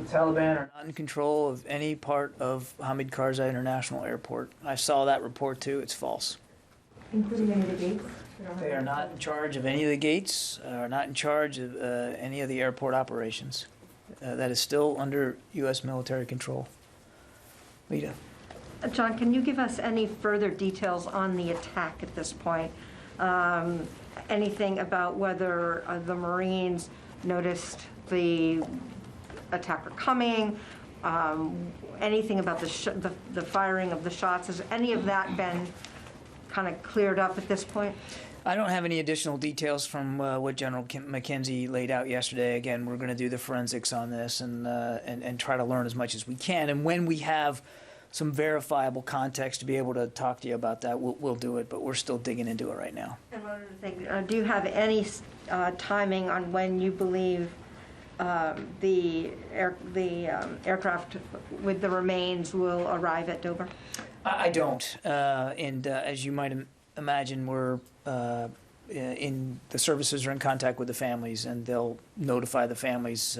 Taliban are not in control of any part of Hamid Karzai International Airport. I saw that report too. It's false. Including any of the gates? They are not in charge of any of the gates, are not in charge of any of the airport operations. That is still under U.S. military control. Lita. John, can you give us any further details on the attack at this point? Anything about whether the Marines noticed the attacker coming? Anything about the firing of the shots? Has any of that been kind of cleared up at this point? I don't have any additional details from what General McKenzie laid out yesterday. Again, we're going to do the forensics on this and try to learn as much as we can. And when we have some verifiable context to be able to talk to you about that, we'll do it. But we're still digging into it right now. And one other thing, do you have any timing on when you believe the aircraft with the remains will arrive at Dover? I don't. As you might imagine, we're the services are in contact with the families, and they'll notify the families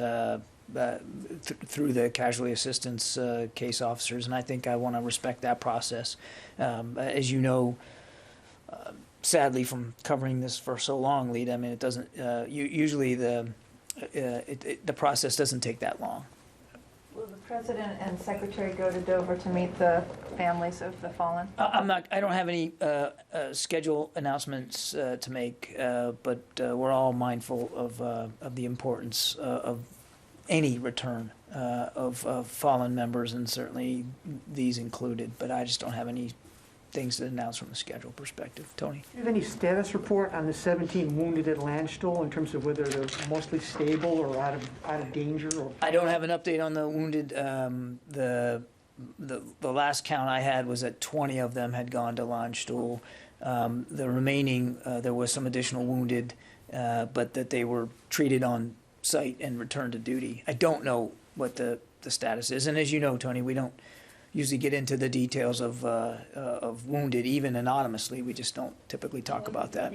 through the casualty assistance case officers, and I think I want to respect that process. As you know, sadly, from covering this for so long, Lita, I mean, it doesn't usually the process doesn't take that long. Will the President and Secretary go to Dover to meet the families of the fallen? I don't have any schedule announcements to make, but we're all mindful of the importance of any return of fallen members, and certainly these included. But I just don't have any things to announce from a schedule perspective. Tony? Do you have any status report on the 17 wounded at Landstuhl in terms of whether they're mostly stable or out of danger? Or? I don't have an update on the wounded. The last count I had was that 20 of them had gone to Landstuhl. The remaining, there was some additional wounded, but that they were treated on site and returned to duty. I don't know what the status is, and as you know, Tony, we don't usually get into the details of wounded, even anonymously. We just don't typically talk about that.